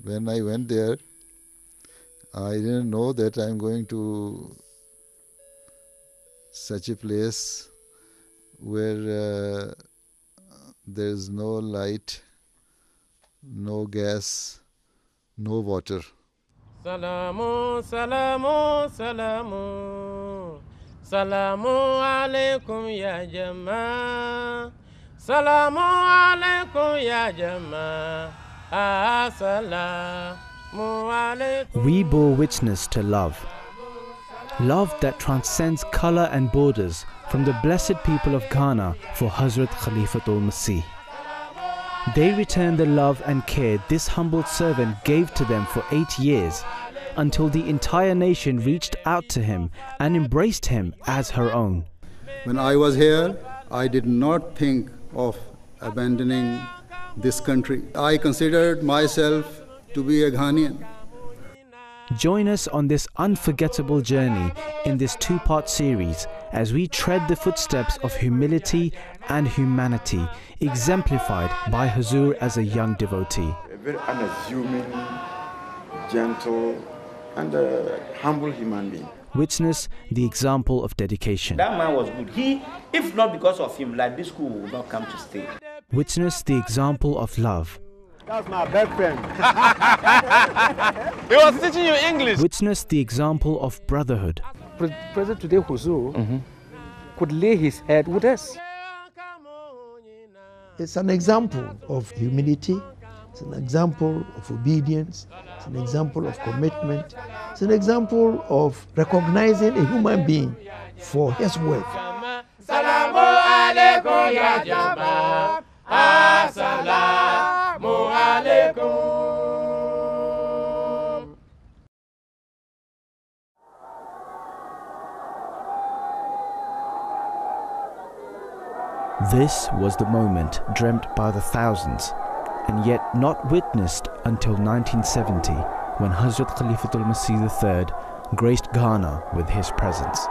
When I went there, I didn't know that I'm going to such a place where there's no light, no gas, no water. Salamu, salamu, salamu, salamu alaikum ya jama, salamu alaikum ya jama, assalamu alaikum. We bore witness to love. Love that transcends color and borders from the blessed people of Ghana for Hazrat Khalifatul Masih. They returned the love and care this humble servant gave to them for 8 years, until the entire nation reached out to him and embraced him as her own. When I was here, I did not think of abandoning this country. I considered myself to be a Ghanaian. Join us on this unforgettable journey in this 2-part series as we tread the footsteps of humility and humanity, exemplified by Hazoor as a young devotee. A very unassuming, gentle and humble human being. Witness the example of dedication. That man was good. If not because of him, like this school would not come to stay. Witness the example of love. That's my best friend. He was teaching you English. Witness the example of brotherhood. President today, Hazoor, could lay his head with us. It's an example of humility, it's an example of obedience, it's an example of commitment, it's an example of recognizing a human being for his worth. Salamu alaikum ya jama, assalamu alaikum. This was the moment dreamt by the thousands, and yet not witnessed until 1970, when Hazrat Khalifatul Masih III graced Ghana with his presence.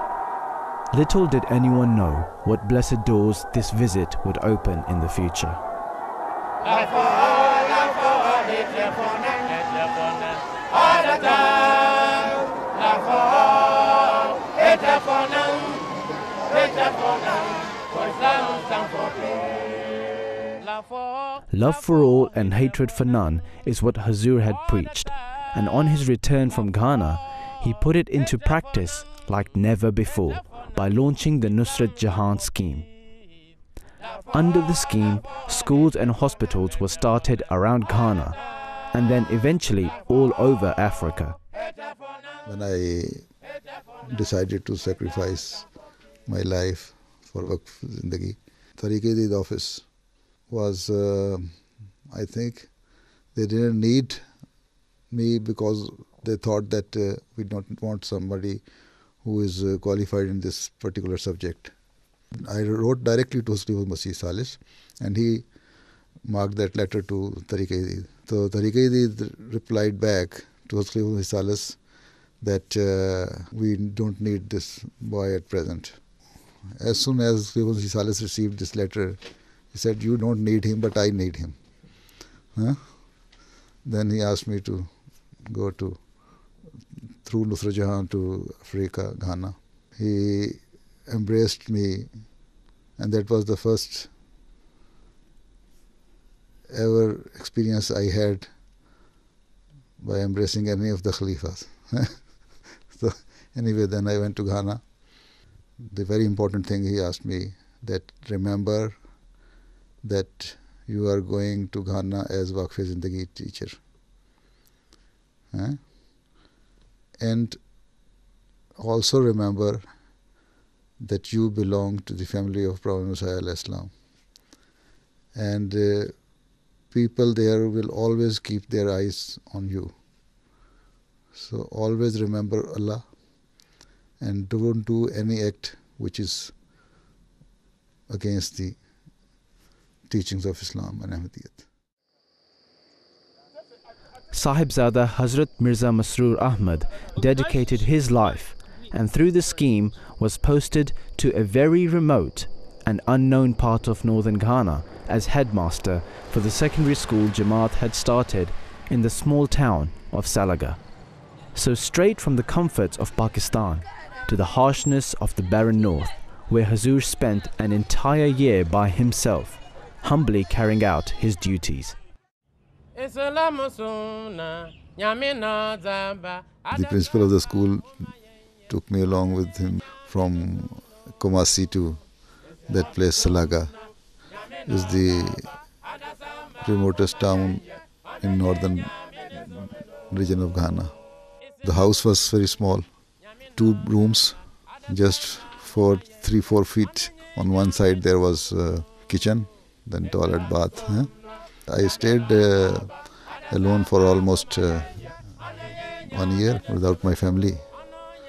Little did anyone know what blessed doors this visit would open in the future. Love for all and hatred for none is what Hazoor had preached, and on his return from Ghana, he put it into practice like never before by launching the Nusrat Jahan scheme. Under the scheme, schools and hospitals were started around Ghana and then eventually all over Africa. When I decided to sacrifice my life for Waqf Zindagi, Tariq-e-Deed office was, I think, they didn't need me because they thought that we don't want somebody who is qualified in this particular subject. I wrote directly to Khalifatul Masih Salis, and he marked that letter to Tariq-e-Deed. So Tariq-e-Deed replied back to Khalifatul Masih Salis that we don't need this boy at present. As soon as Khalifatul Masih Salis received this letter, he said, "You don't need him, but I need him." Then he asked me to go through Nusrat Jahan to Africa, Ghana. He embraced me, and that was the first ever experience I had by embracing any of the Khalifas. So anyway, then I went to Ghana. The very important thing he asked me, that remember that you are going to Ghana as Waqf-e-Zindagi teacher. And also remember that you belong to the family of Prophet Musa al-Islam. And people there will always keep their eyes on you. So always remember Allah and don't do any act which is against the teachings of Islam and Ahmadiyyat. Sahibzada Hadhrat Mirza Masroor Ahmad dedicated his life, and through the scheme was posted to a very remote and unknown part of northern Ghana as headmaster for the secondary school Jamaat had started in the small town of Salaga. So straight from the comforts of Pakistan to the harshness of the barren north, where Hazoor spent an entire year by himself, humbly carrying out his duties. The principal of the school took me along with him from Kumasi to that place, Salaga. It is the remotest town in northern region of Ghana. The house was very small, 2 rooms, just for 3-4 feet. On one side there was a kitchen, then toilet, bath. I stayed alone for almost 1 year without my family.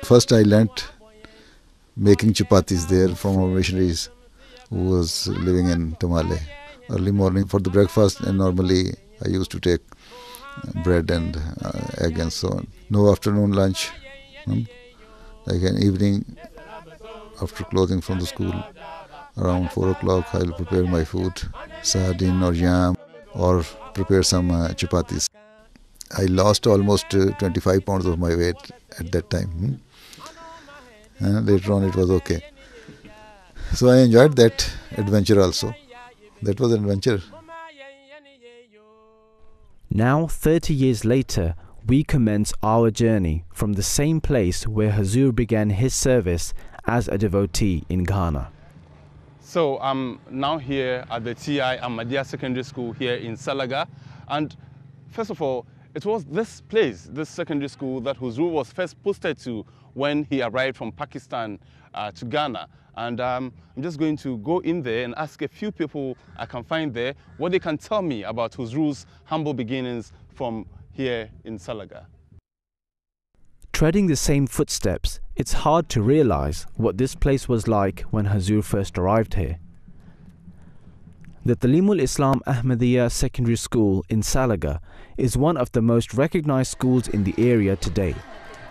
First I learnt making chapatis there from our missionaries who was living in Tamale. Early morning for the breakfast, and normally I used to take bread and egg and so on. No afternoon lunch. Like an evening after closing from the school, around 4 o'clock I'll prepare my food, sardine or yam, or prepare some chapatis. I lost almost 25 pounds of my weight at that time. And later on it was okay. So I enjoyed that adventure also. That was an adventure. Now, 30 years later, we commence our journey from the same place where Hazoor began his service as a devotee in Ghana. So I'm now here at the TI Ahmadiyya Secondary School here in Salaga. And first of all, it was this place, this secondary school, that Hazoor was first posted to when he arrived from Pakistan to Ghana. And I'm just going to go in there and ask a few people I can find there what they can tell me about Hazoor's humble beginnings from here in Salaga. Treading the same footsteps, it's hard to realize what this place was like when Hazoor first arrived here. The Talimul Islam Ahmadiyya Secondary School in Salaga is one of the most recognized schools in the area today,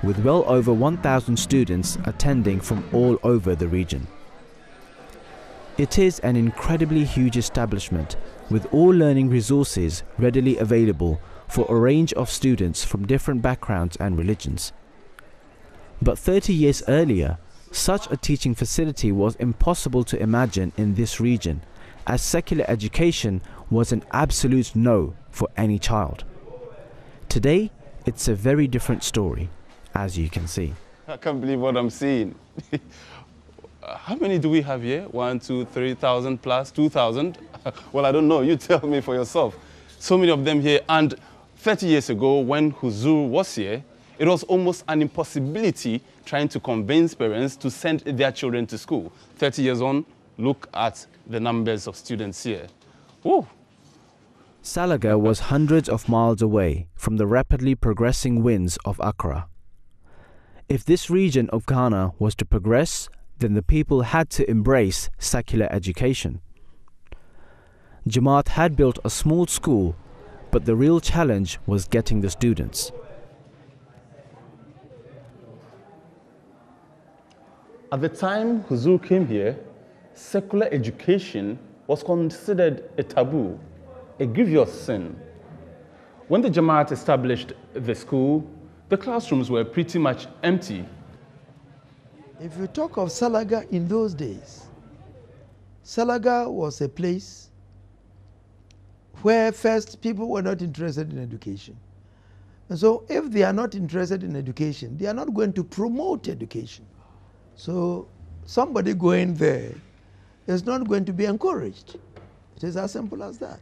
with well over 1,000 students attending from all over the region. It is an incredibly huge establishment with all learning resources readily available for a range of students from different backgrounds and religions. But 30 years earlier, such a teaching facility was impossible to imagine in this region, as secular education was an absolute no for any child. Today, it's a very different story, as you can see. I can't believe what I'm seeing. How many do we have here? 1, 2, 3,000 plus 2,000? Well, I don't know. You tell me for yourself. So many of them here. And 30 years ago, when Hazoor was here, it was almost an impossibility trying to convince parents to send their children to school. 30 years on, look at the numbers of students here. Woo. Salaga was hundreds of miles away from the rapidly progressing winds of Accra. If this region of Ghana was to progress, then the people had to embrace secular education. Jamaat had built a small school, but the real challenge was getting the students. At the time Hazoor came here, secular education was considered a taboo, a grievous sin. When the Jamaat established the school, the classrooms were pretty much empty. If you talk of Salaga in those days, Salaga was a place where first people were not interested in education. And so if they are not interested in education, they are not going to promote education. So somebody going there is not going to be encouraged. It is as simple as that.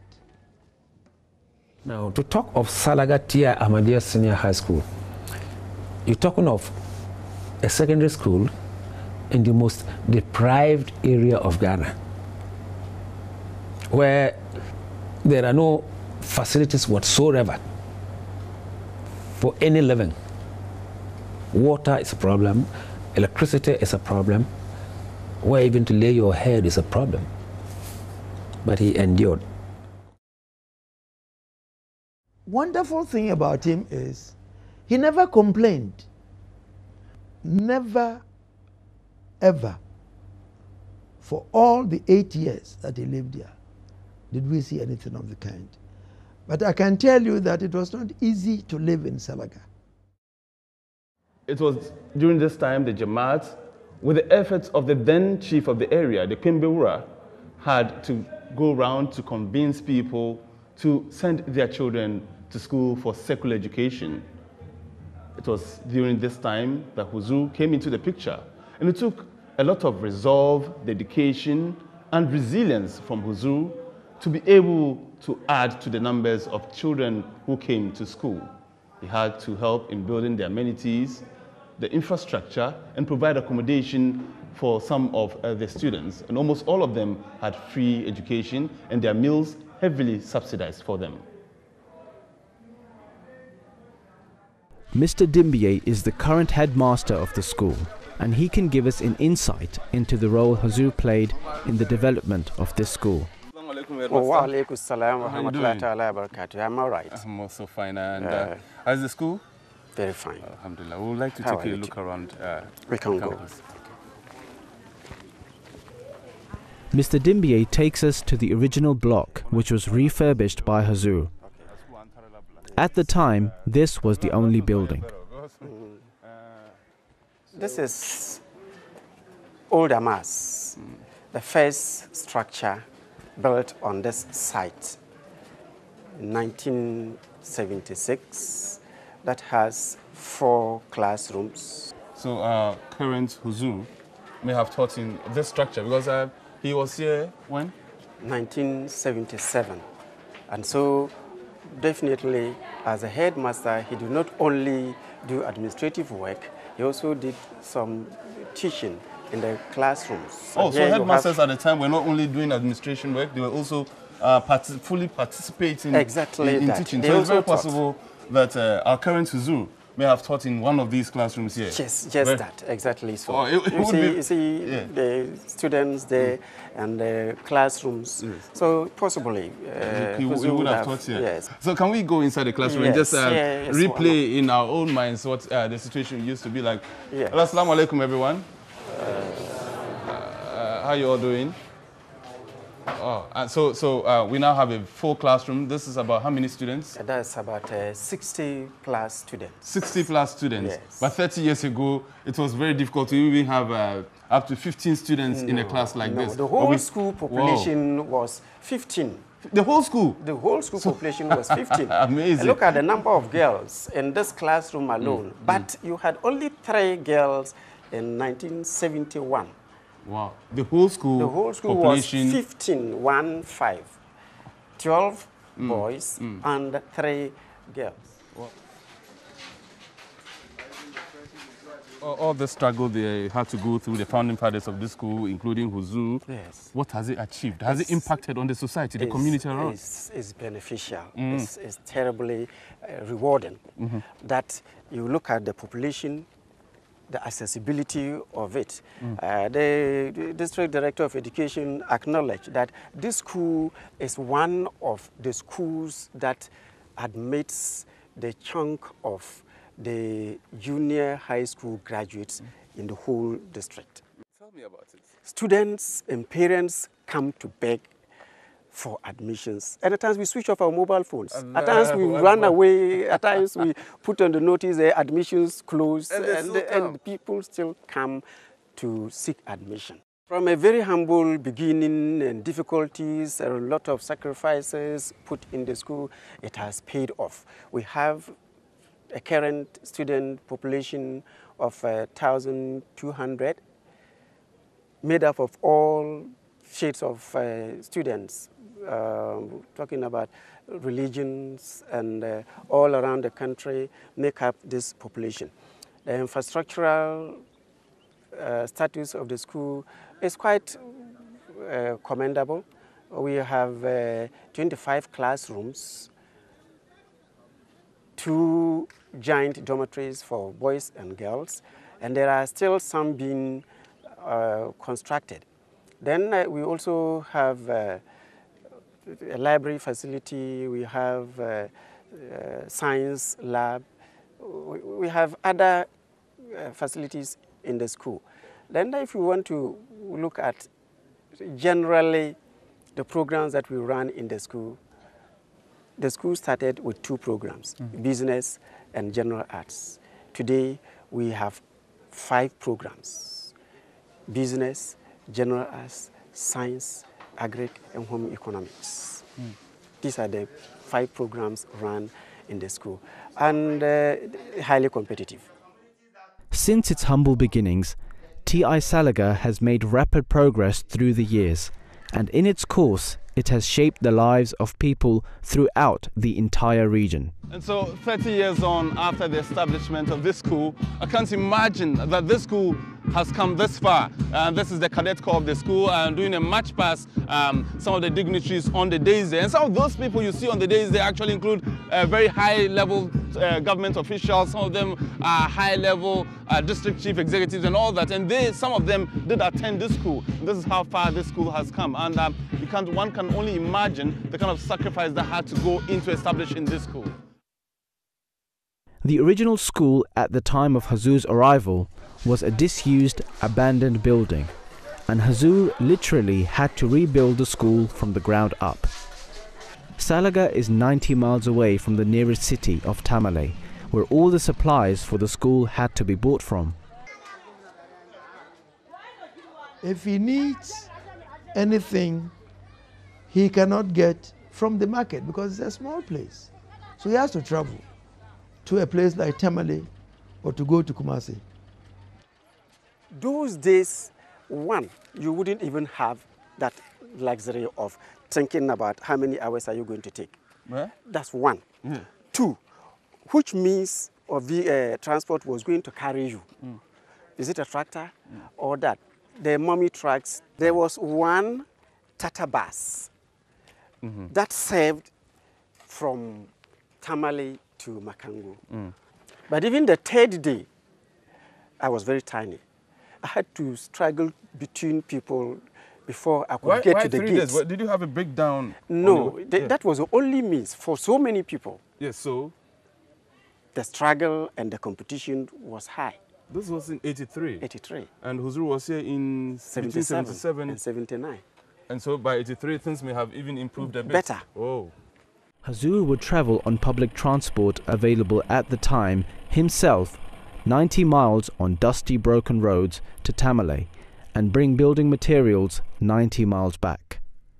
Now, to talk of Salaga Tia Ahmadiyya Senior High School, you're talking of a secondary school in the most deprived area of Ghana, where there are no facilities whatsoever for any living. Water is a problem, electricity is a problem, where even to lay your head is a problem. But he endured. Wonderful thing about him is he never complained. Never, ever, for all the 8 years that he lived here, did we see anything of the kind. But I can tell you that it was not easy to live in Salaga. It was during this time the Jamaat, with the efforts of the then chief of the area, the Kimbewura, had to go around to convince people to send their children to school for secular education. It was during this time that Hazoor came into the picture, and it took a lot of resolve, dedication, and resilience from Hazoor to be able to add to the numbers of children who came to school. He had to help in building the amenities, the infrastructure, and provide accommodation for some of the students. And almost all of them had free education and their meals heavily subsidized for them. Mr. Dimbiye is the current headmaster of the school, and he can give us an insight into the role Hazoor played in the development of this school. Wa alaikum salam wa rahmatullahi ta'ala wa barakatuh. I'm all right. I'm also fine. And how's the school? Very fine. Alhamdulillah. We would like to take a look around we can go. Mr. Dimbiye takes us to the original block, which was refurbished by Hazoor. At the time, this was the only building. This is Old Amas, the first structure built on this site in 1976 that has 4 classrooms. So current Hazoor may have taught in this structure because he was here when? 1977. And so definitely as a headmaster, he did not only do administrative work, he also did some teaching in the classrooms. Oh, so headmasters at the time were not only doing administration work, they were also fully participating in teaching. So it's very possible that our current Hazoor may have taught in one of these classrooms here. Yes, just that, exactly so. Oh, you see the students there and the classrooms. Yes. So possibly he would have taught here. Yes. So can we go inside the classroom and just replay in our own minds what the situation used to be like? Yes. Assalamu alaikum, everyone. How you all doing? Oh, so we now have a full classroom. This is about how many students? That's about 60 plus students. 60 plus students. Yes. But 30 years ago, it was very difficult to even have up to 15 students in a class like this. The whole school population was 15. The whole school? The whole school population was 15. Amazing. And look at the number of girls in this classroom alone. But you had only 3 girls in 1971. Wow. The whole school population was 15, 12 boys and 3 girls. Wow. All the struggle they had to go through, the founding fathers of this school, including Hazoor, yes. What has it achieved? Has it impacted on the society, the community around? It's beneficial. It's terribly rewarding that you look at the population, the accessibility of it. The district director of education acknowledged that this school is one of the schools that admits the chunk of the junior high school graduates in the whole district. Tell me about it. Students and parents come to beg for admissions. And at times we switch off our mobile phones. At times we run away. At times we put on the notice admissions closed, and people still come to seek admission. From a very humble beginning and difficulties, a lot of sacrifices put in the school, it has paid off. We have a current student population of 1,200, made up of all shades of students, talking about religions and all around the country make up this population. The infrastructural status of the school is quite commendable. We have 25 classrooms, 2 giant dormitories for boys and girls, and there are still some being constructed. Then we also have a library facility, we have a science lab, we have other facilities in the school. Then if you want to look at generally the programs that we run in the school, the school started with 2 programs, business and general arts. Today, we have 5 programs, business, general arts, science, agric, and home economics. These are the 5 programs run in the school, and highly competitive. Since its humble beginnings, TI Salaga has made rapid progress through the years, and in its course, it has shaped the lives of people throughout the entire region. And so 30 years on after the establishment of this school, I can't imagine that this school has come this far. This is the cadet corps of the school and doing a march past some of the dignitaries on the days there. And some of those people you see on the days there actually include very high-level government officials. Some of them are high-level district chief executives and all that. And some of them did attend this school. This is how far this school has come. And one can only imagine the kind of sacrifice that had to go into establishing this school. The original school at the time of Hazoor's arrival was a disused, abandoned building, and Hazoor literally had to rebuild the school from the ground up. Salaga is 90 miles away from the nearest city of Tamale, where all the supplies for the school had to be bought from. If he needs anything, he cannot get from the market because it's a small place. So he has to travel to a place like Tamale or to go to Kumasi. Those days, one, you wouldn't even have that luxury of thinking about how many hours are you going to take. That's one. 2, which means of the transport was going to carry you. Is it a tractor or that? The mummy trucks, there was one Tata bus that served from Tamale to Makango. But even the 3rd day, I was very tiny. I had to struggle between people before I could get to the gates. Days? Did you have a breakdown? No, that was the only means for so many people. Yes, so? The struggle and the competition was high. This was in 83? 83. And Hazoor was here in 77 and 79. And so by 83, things may have even improved a bit. Better. Oh. Hazoor would travel on public transport available at the time himself 90 miles on dusty broken roads to Tamale and bring building materials 90 miles back.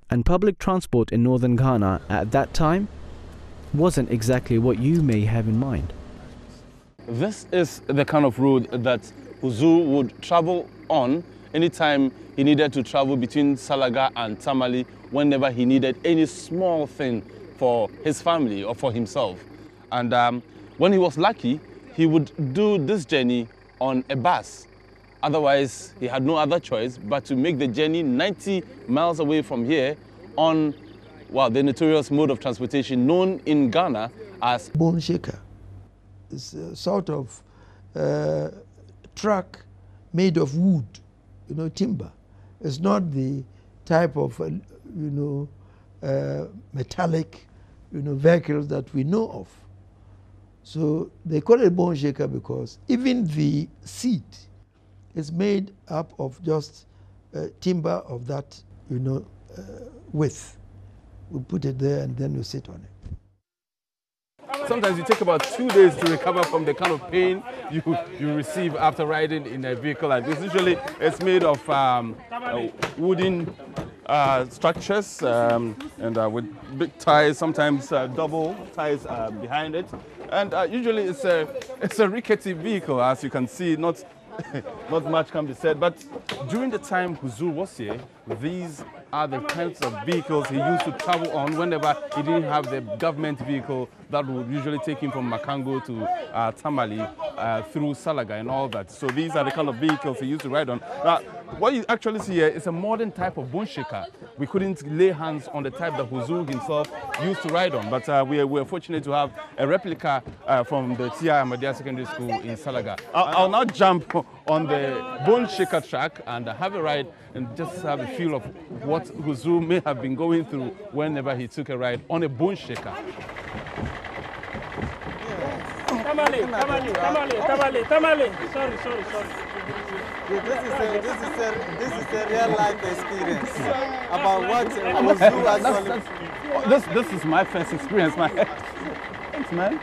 And public transport in northern Ghana at that time wasn't exactly what you may have in mind. This is the kind of road that Hazoor would travel on anytime he needed to travel between Salaga and Tamale, whenever he needed any small thing for his family or for himself. And when he was lucky, he would do this journey on a bus. Otherwise, he had no other choice but to make the journey 90 miles away from here on, well, the notorious mode of transportation known in Ghana as bone shaker. It's a sort of truck made of wood, timber. It's not the type of, metallic, vehicles that we know of. So they call it bone shaker because even the seat is made up of just timber of that, width. We put it there and then we sit on it. Sometimes you take about 2 days to recover from the kind of pain you receive after riding in a vehicle like this. Usually it's made of wooden structures and with big tires, sometimes double tires behind it. And usually it's a rickety vehicle, as you can see. Not much can be said. But during the time Hazoor was here, these are the kinds of vehicles he used to travel on whenever he didn't have the government vehicle that would usually take him from Makango to Tamale through Salaga and all that. So these are the kind of vehicles he used to ride on. Now, what you actually see here is a modern type of bone shaker. We couldn't lay hands on the type that Hazoor himself used to ride on, but we were fortunate to have a replica from the TI Ahmadiyya Secondary School in Salaga. I'll now jump on the bone shaker track and have a ride and just have a feel of what Hazoor may have been going through whenever he took a ride on a bone shaker. Tamale. Sorry. This is a real life experience about what Hazoor actually. This is my first experience, man. Thanks, man.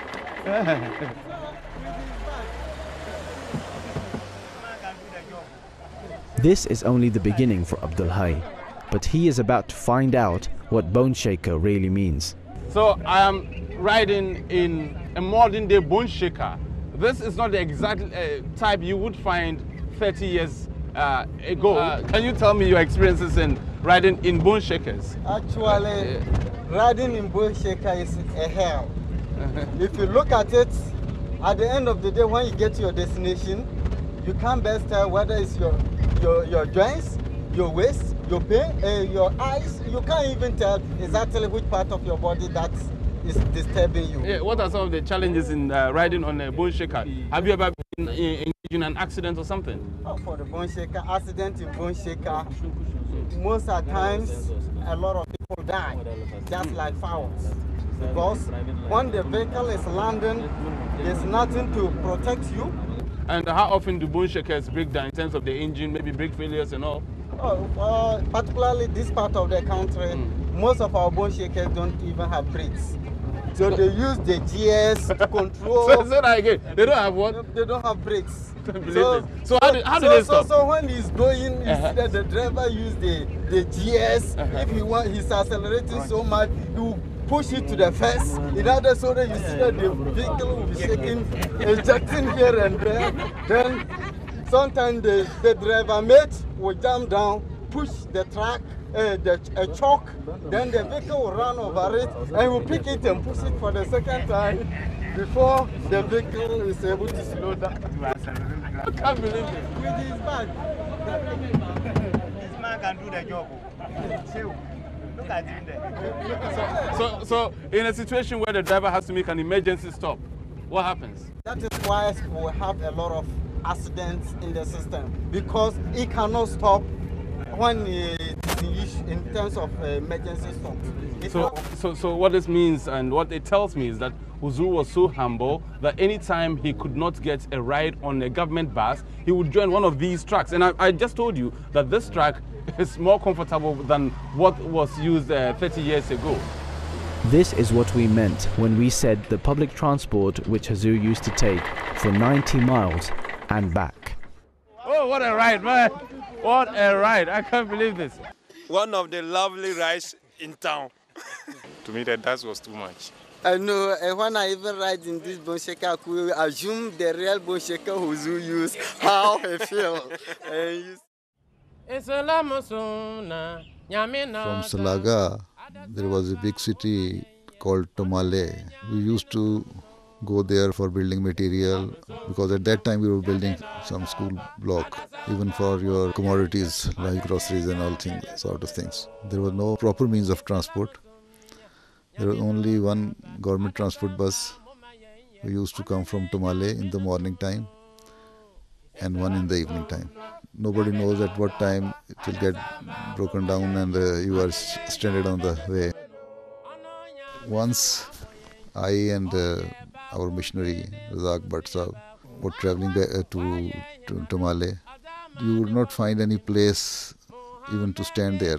This is only the beginning for Abdul Hai, but he is about to find out what bone shaker really means. So I am riding in a modern day bone shaker. This is not the exact type you would find 30 years ago. Can you tell me your experiences in riding in bone shakers? Actually, riding in bone shaker is a hell. If you look at it, at the end of the day, when you get to your destination, you can't best tell whether it's your joints, your waist, your pain, your eyes. You can't even tell exactly which part of your body that is disturbing you. Yeah, what are some of the challenges in riding on a bone shaker? Have you ever been engaged in an accident or something? Oh, for the bone shaker, accident in bone shaker, most of the times a lot of people die, just like fowls. Because when the vehicle is landing, there's nothing to protect you. And how often do bone shakers break down in terms of the engine, maybe brake failures and all? Oh, particularly this part of the country, most of our bone shakers don't even have brakes. So they use the GS to control. So that again, they don't have what? They don't have brakes. So how do they stop? So when he's going, the driver use the GS. If he's accelerating so much, he will push it to the first. In order so that you see that the vehicle will be shaking, ejecting here and there. Then sometimes the driver mate will jump down, push the track, a chalk, then the vehicle will run over it and will pick it and push it for the second time before the vehicle is able to slow down. I can't believe it. With his bag. This man can do the job. Look at him there. So in a situation where the driver has to make an emergency stop, what happens? That is why we have a lot of accidents in the system, because it cannot stop when it is in terms of emergency stop. So what this means and what it tells me is that Hazoor was so humble that anytime he could not get a ride on a government bus, he would join one of these trucks. And I just told you that this truck is more comfortable than what was used 30 years ago. This is what we meant when we said the public transport which Hazoor used to take for 90 miles and back. Oh, what a ride, man! What a ride! I can't believe this. One of the lovely rides in town. To me, that was too much. I know, when I even ride in this bone shaker, I could assume the real bone shaker Hazoor used, how he feels. From Salaga, there was a big city called Tomale. We used to go there for building material, because at that time we were building some school block, even for your commodities like groceries and all things, sort of things. There was no proper means of transport. There was only one government transport bus. We used to come from Tomale in the morning time and one in the evening time. Nobody knows at what time it will get broken down and you are stranded on the way. Once I and our missionary Razak Bhatt Sahab were travelling to Tomale. You would not find any place even to stand there.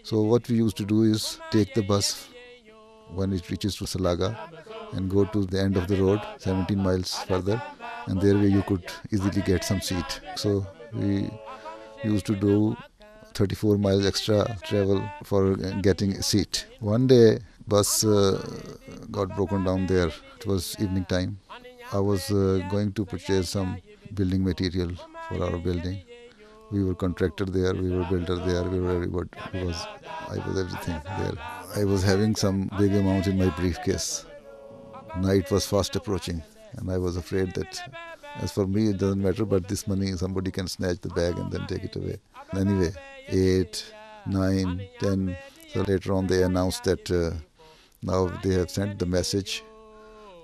So what we used to do is take the bus when it reaches to Salaga and go to the end of the road, 17 miles further, and there you could easily get some seat. So we used to do 34 miles extra travel for getting a seat. One day bus got broken down there. It was evening time. I was going to purchase some building material for our building. We were contractor there, we were builder there, we were everybody. I was everything there. I was having some big amount in my briefcase. Night was fast approaching and I was afraid that, as for me it doesn't matter, but this money somebody can snatch the bag and then take it away. Anyway, 8, 9, 10. So later on they announced that now they have sent the message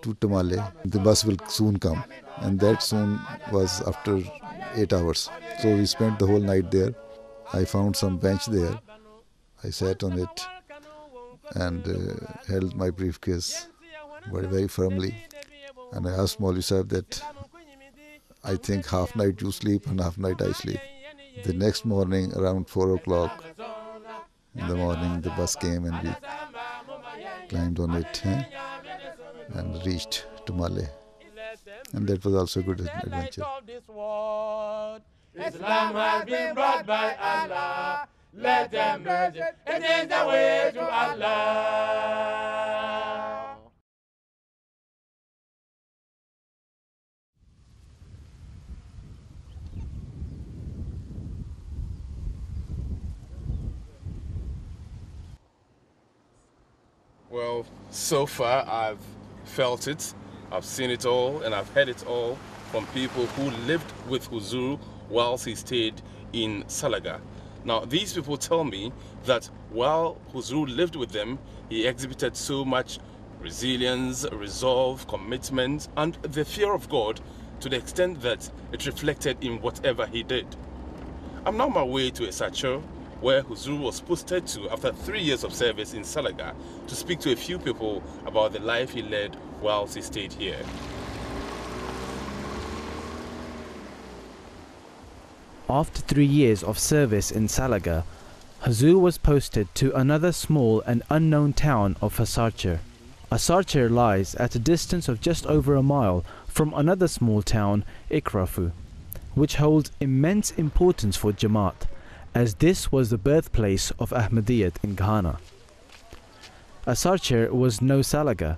to Tomale. The bus will soon come, and that soon was after 8 hours. So we spent the whole night there. I found some bench there. I sat on it and held my briefcase very, very firmly. And I asked Maulvi Sahib that I think half night you sleep and half night I sleep. The next morning around 4 o'clock in the morning the bus came and we climbed on it and reached to Malé. And that was also a good adventure. Islam has been brought by Allah. Let them merge it. It is the way to Allah. Well, so far I've felt it, I've seen it all, and I've heard it all from people who lived with Hazoor whilst he stayed in Salaga. Now, these people tell me that while Hazoor lived with them, he exhibited so much resilience, resolve, commitment, and the fear of God to the extent that it reflected in whatever he did. I'm now on my way to Esachur, where Hazoor was posted to after 3 years of service in Salaga, to speak to a few people about the life he led whilst he stayed here. After 3 years of service in Salaga, Hazoor was posted to another small and unknown town of Asarchir. Asarchir lies at a distance of just over a mile from another small town, Ikrafu, which holds immense importance for Jamaat, as this was the birthplace of Ahmadiyyat in Ghana. Asarchir was no Salaga.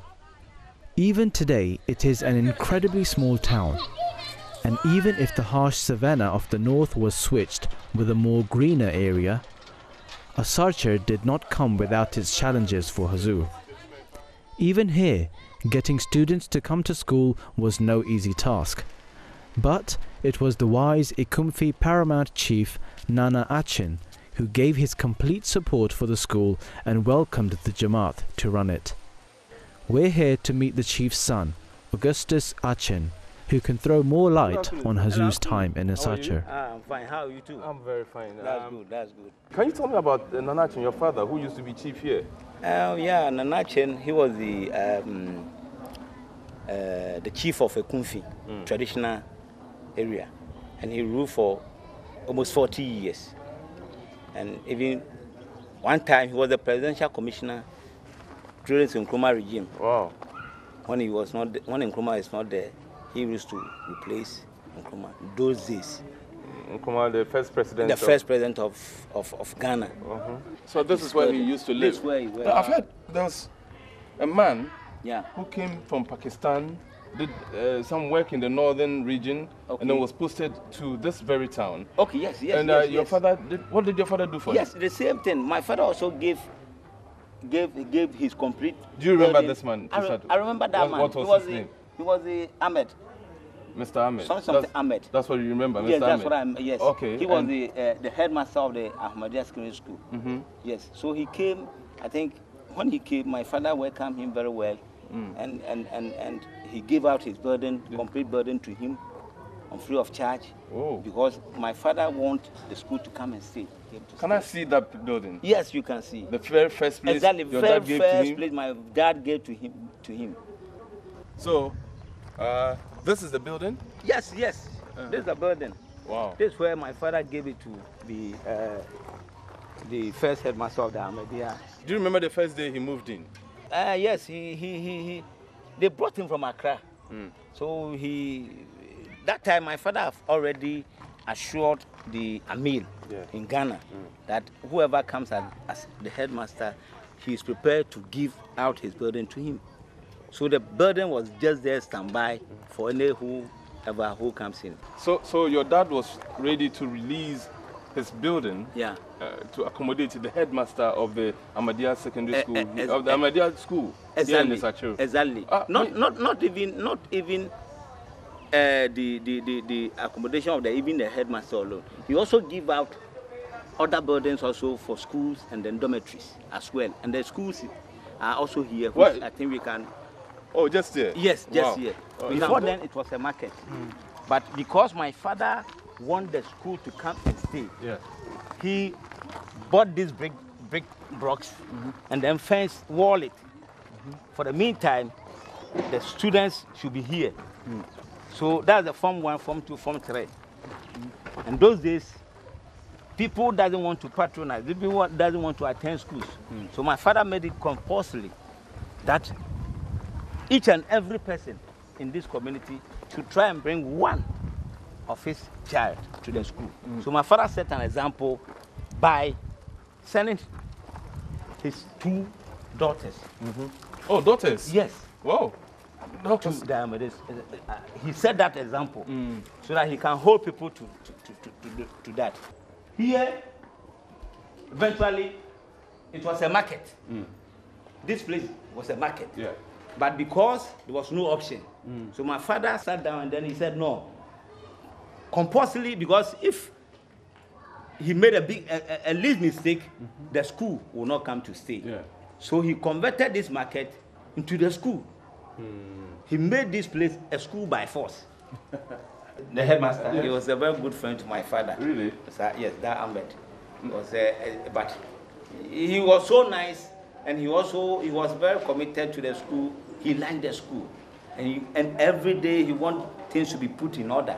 Even today, it is an incredibly small town, and even if the harsh savanna of the north was switched with a more greener area, Asarchir did not come without its challenges for Hazoor. Even here, getting students to come to school was no easy task. But it was the wise Ikumfi paramount chief Nana Achin who gave his complete support for the school and welcomed the Jamaat to run it. We're here to meet the chief's son, Augustus Achin, who can throw more light on Hazoor's time in Asarchir. I'm fine. How are you too? I'm very fine. That's good. That's good. Can you tell me about Nana Achin, your father, who used to be chief here? Yeah, Nana Achin, he was the chief of a Kumfi, traditional area, and he ruled for almost 40 years. And even one time he was the presidential commissioner during the Nkrumah regime. Wow. When he was not, when Nkrumah is not there, he used to replace Nkrumah. Those days. Nkrumah, the first president. The first president of Ghana. So this is where he used to live. This is where he was. I've heard there's a man Yeah. who came from Pakistan, did some work in the northern region, and then was posted to this very town. Okay, yes, yes. And yes, your yes. father did, what did your father do for you? Yes, the same thing. My father also gave his complete. Do you remember burden. this man? I remember that man. What was his name? He was the Ahmed. Mr. Ahmed. Something Ahmed. That's what you remember, Mr. Yes, that's Ahmed. what yes. Okay. He was the headmaster of the Ahmadiyya Secondary School. Yes. So he came. I think when he came, my father welcomed him very well, and he gave out his burden, complete burden to him, on free of charge. Oh. Because my father wanted the school to come and stay. Can I see that building? Yes, you can see. The very first place Exactly, your very dad gave first to him? place my dad gave to him. So, this is the building? Yes, yes. This is the building. Wow. This is where my father gave it to the first headmaster of the Ahmadiyya. Do you remember the first day he moved in? Yes, they brought him from Accra. So that time my father have already assured the Amil in Ghana that whoever comes as the headmaster, he is prepared to give out his burden to him. So the burden was just there standby for any whoever who comes in. So your dad was ready to release his building to accommodate the headmaster of the Ahmadiyya Secondary School, of the Ahmadiyya School here in Asarchir. Exactly. Not even the accommodation of even the headmaster alone. He also give out other burdens also for schools and then dormitories as well. And the schools are also here. Which I think we can. Oh, just here? Yes, just Wow. here. Oh, Before then, it was a market. But because my father wanted the school to come and stay, he bought these brick blocks and then fence wall it. For the meantime, the students should be here. So that's the Form 1, Form 2, Form 3. And those days, people doesn't want to patronize, people doesn't want to attend schools. So my father made it compulsory that each and every person in this community should try and bring one of his child to the school. So my father set an example by sending his 2 daughters. Oh, daughters? Yes. Wow. To the Ahmadis. He set that example so that he can hold people to that. Here, eventually, it was a market. This place was a market. Yeah. But because there was no option, so my father sat down and then he said, no, compulsory, because if he made a least mistake, the school will not come to stay. Yeah. So he converted this market into the school. He made this place a school by force. The headmaster, he was a very good friend to my father. Really? Yes, that Ahmed. But he was so nice, and he was very committed to the school. He liked the school, and every day he wanted things to be put in order.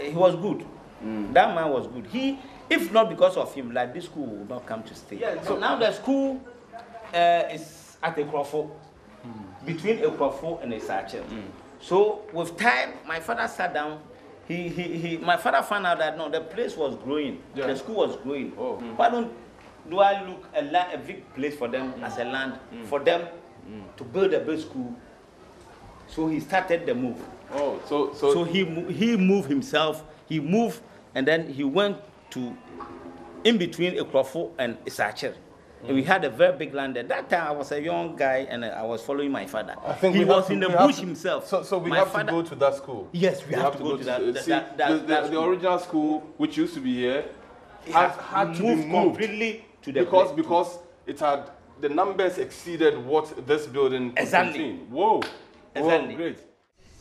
He was good. That man was good. If not because of him, like this school would not come to stay. Yeah, so now the school is at Ekrofo, between Ekrofo and Esache. So with time, my father sat down. My father found out that no, the place was growing. Yeah. The school was growing. Why do I look a big place for them as a land for them to build a big school? So he started the move. Oh, so he moved himself. He moved, and then he went to in between Ekrofo and Esache. And we had a very big land there. That time I was a young guy and I was following my father. I think he was in the bush himself. So we have to go to that school. Yes, we have to go to that. The original school, which used to be here, had to be moved completely to the because it had the numbers exceeded what this building contained. Whoa! Exactly. Whoa, great.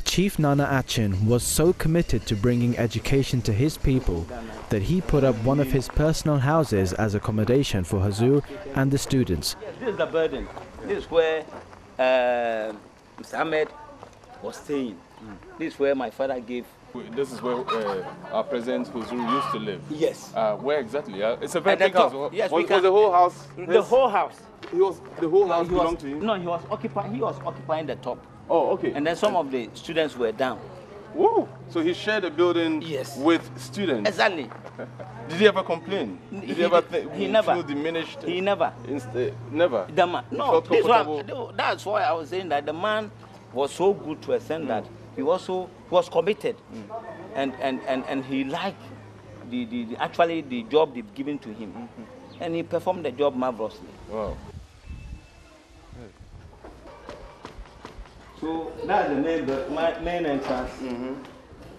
Chief Nana Achin was so committed to bringing education to his people that he put up one of his personal houses as accommodation for Hazoor and the students. This is the building. This is where Mr. Ahmed was staying. This is where my father gave. This is where our president Hazoor used to live. Yes. Where exactly? It's a very big house. Yes, was the whole house? The whole house. The whole house belonged to him? No, he was occupying the top. Oh, okay. And then some of the students were down. Whoa! So he shared a building with students? Exactly. Did he ever complain? Did he ever feel diminished? He never. Never? The man, no, that's why I was saying that the man was so good to a extent that he was committed. And he liked actually the job they've given to him. And he performed the job marvelously. Wow. So that's the main entrance.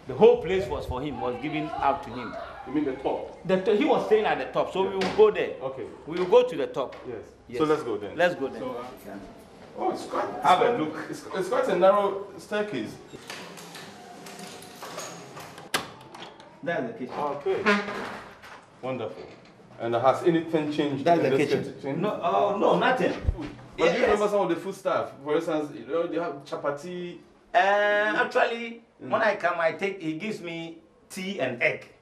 The whole place was for him, was given out to him. You mean the top? He was staying at the top, so we will go there. Okay. We will go to the top. Yes. So let's go then. Let's go there. So, it's quite. Have a look. It's quite a narrow staircase. That's the kitchen. Okay. Wonderful. And has anything changed? That's the kitchen. No, nothing. But do you remember some of the food stuff? For instance, you have chapati. Actually, when I come, he gives me tea and egg.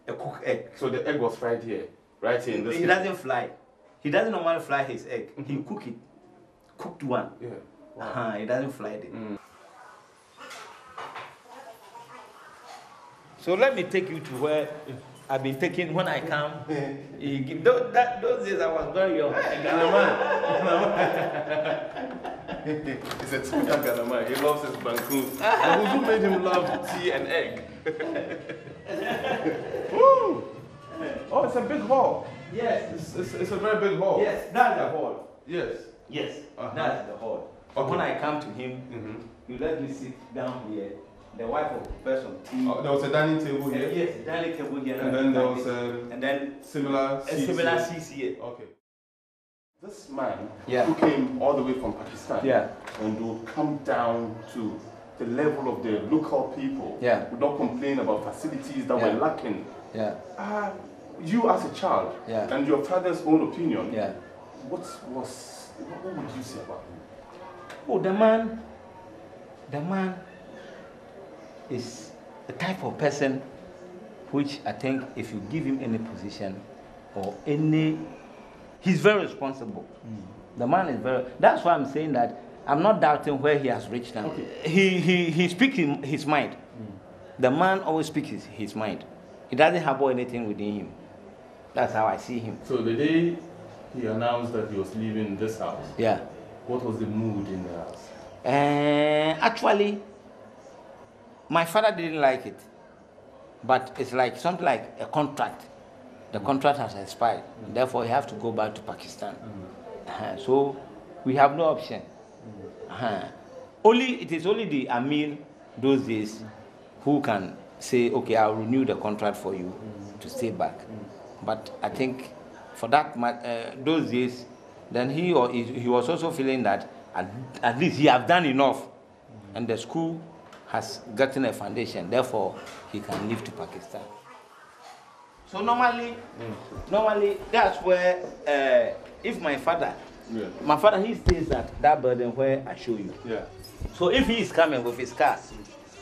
A cooked egg. So the egg was fried here, right here in this. He doesn't fry. He doesn't normally fry his egg. He cook it, cooked one. Yeah. Wow. He doesn't fry it. So let me take you to where I've been taken when I come. Those days I was very young. He's a typical Ghana man. He loves his banku. And who made him love tea and egg? Woo! Oh, it's a big hall. Yes. It's a very big hall. Yes, that's the hall. Yes. Yes, that's the hall. Okay. When I come to him, you let me sit down here. The wife will prepare some tea. There was a dining table here? Yes, a dining table here. And then there was similar seats here. Okay. This man who came all the way from Pakistan and will come down to the level of the local people, would not complain about facilities that were lacking. You as a child and your father's own opinion, what would you say about him? Oh, the man is the type of person which I think if you give him any position or he's very responsible. The man is very, that's why I'm saying that I'm not doubting where he has reached now. Okay. He speaks his mind. The man always speaks his mind. He doesn't harbor anything within him. That's how I see him. So the day he announced that he was leaving this house, yeah, what was the mood in the house? Actually, my father didn't like it. But it's like something like a contract. The contract has expired. Therefore, he has to go back to Pakistan. So we have no option. It is only the Amir those days who can say, okay, I'll renew the contract for you to stay back. But I think for that those days, then he was also feeling that at least he has done enough, and the school has gotten a foundation. Therefore, he can leave to Pakistan. So normally that's where if my father he stays at that building where I show you. Yeah. So if he is coming with his car,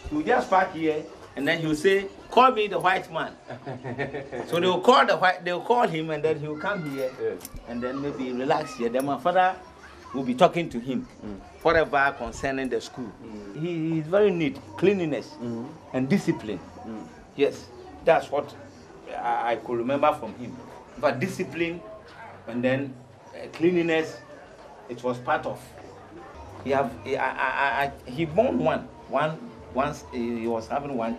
he will just park here, and then he will say, "Call me the white man." So they will call him, and then he will come here, and then maybe relax here. Then my father will be talking to him, whatever concerning the school. He is very neat, cleanliness and discipline. Yes, that's what I could remember from him. But discipline and then cleanliness, it was part of. He born once he was having one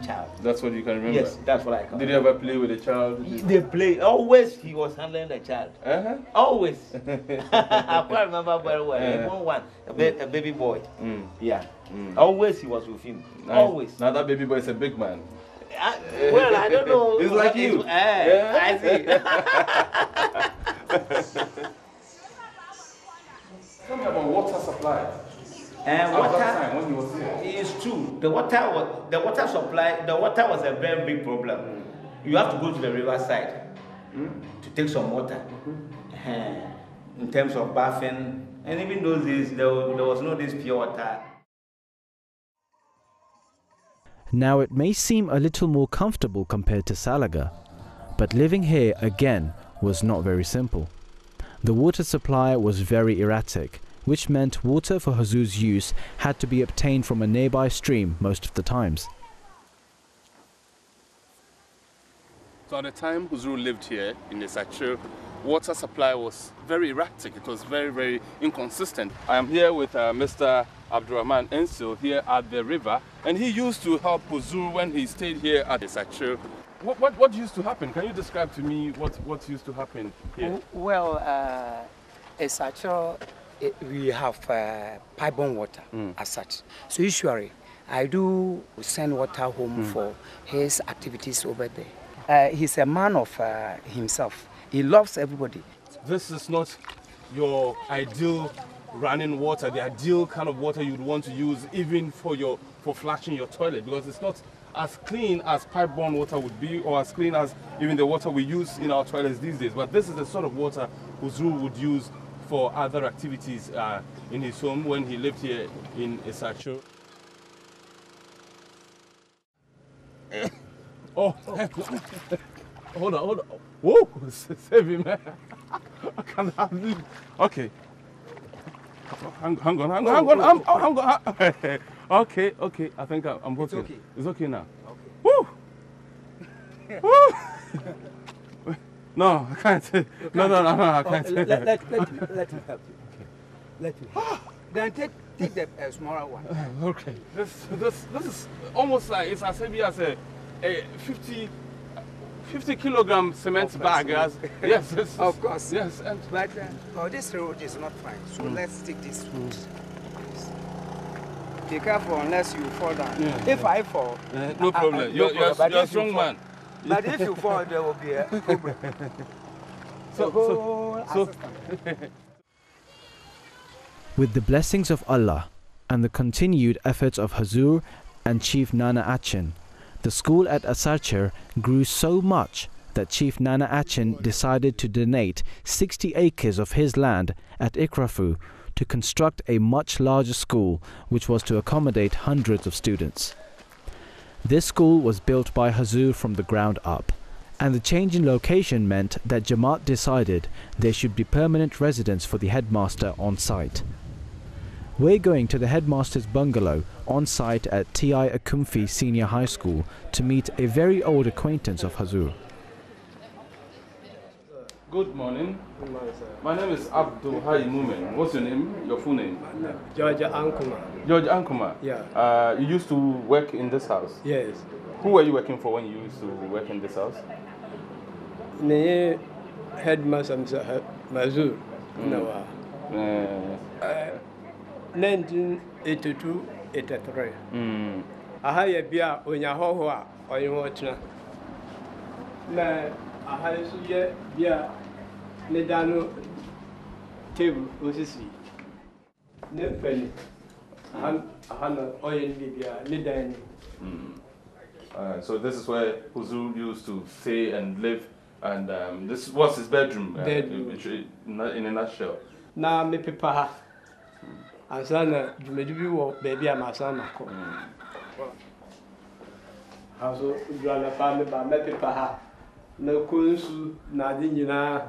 child. That's what you can remember? Yes, that's what I can. Did he ever play with a child? They play. Always he was handling the child. Always. I can't remember very well. He born one, a baby boy. Yeah. Always he was with him. Nice. Always. Now that baby boy is a big man. Well, I don't know. He's like you. I see. Tell me about water supply. Water, that time when he was here. It's true. The water supply. The water was a very big problem. You have to go to the riverside to take some water. In terms of bathing, and even those days there was no this pure water. Now it may seem a little more comfortable compared to Salaga, but living here again was not very simple. The water supply was very erratic, which meant water for Hazoor's use had to be obtained from a nearby stream most of the times. So at the time Hazoor lived here in the Hazoor, water supply was very erratic. It was very, very inconsistent. I am here with Mr. Abdurrahman Ensil here at the river, and he used to help Hazoor when he stayed here at the Hazoor. What used to happen? Can you describe to me what used to happen here? Well, Hazoor, we have pipe-borne water as such. So usually, I do send water home for his activities over there. He's a man of himself. He loves everybody. This is not your ideal running water, the ideal kind of water you'd want to use even for flushing your toilet, because it's not as clean as pipe-borne water would be, or as clean as even the water we use in our toilets these days. But this is the sort of water Hazoor would use for other activities in his home when he lived here in Hazoor. Oh, hold on. Whoa, save him, man. I can't hardly. Okay. Hang on. Okay. I think I'm okay. It's okay. It's okay now. Okay. Woo! Woo! No, I can't. No, I can't. Let me help you. Okay. Let me. Then take the smaller one. Okay. This is almost like it's as heavy as a 50 kilogram cement bag. Yes, of course. Yes, but this road is not fine. So let's take this road. Be careful unless you fall down. If I fall, no problem. You're a strong man. But if you fall, there will be a problem. So with the blessings of Allah and the continued efforts of Hazoor and Chief Nana Achin, the school at Hazoor grew so much that Chief Nana Achin decided to donate 60 acres of his land at Ikrafu to construct a much larger school which was to accommodate hundreds of students. This school was built by Hazoor from the ground up, and the change in location meant that Jamaat decided there should be permanent residence for the headmaster on site. We're going to the headmaster's bungalow on site at T.I. Akumfi Senior High School to meet a very old acquaintance of Hazoor. Good morning. Good morning, sir. My name is Abdul Hai Mumen. What's your name? Your full name? George Ankuma. George Ankuma? Yeah. You used to work in this house? Yes. Who were you working for when you used to work in this house? The headmaster Mazur. 1982-83. Aha ye bia onya hoho a oyo otena. Na aha so ye bia ne dano table osisi. Ne penny. Aha no oyo ni bia ne dan. So this is where Hazoor used to stay and live, and this was his bedroom. In a nutshell. Na me pepa. Asana jumedubi wo baby amasana ko. Hazo dwala pa me ba me pepa ha. Na kunsu na di nyina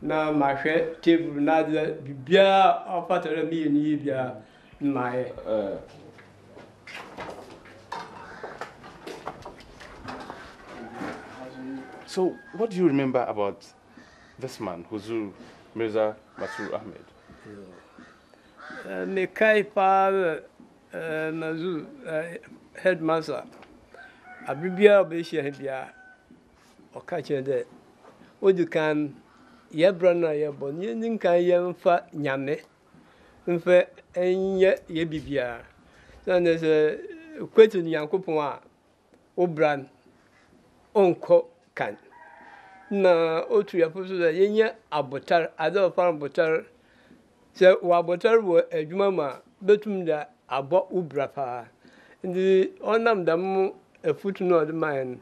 na mahwe table na de bibia ofatara mi ni bia mai. So what do you remember about this man, Hadhrat Mirza Masroor Ahmad? Me kai pa Mazu headmaster abibia obehia bia okache de odukan ye brana ye bon ye nkan ye mfa nyame mfa enye ye bibia so ne se kwetu ni yankopon a obran onko kan na otu ya fuso da yenye abotar ado farm botar se wa botar wo adwuma ma betum da abo ubra pa ndi onam dam afutu no de man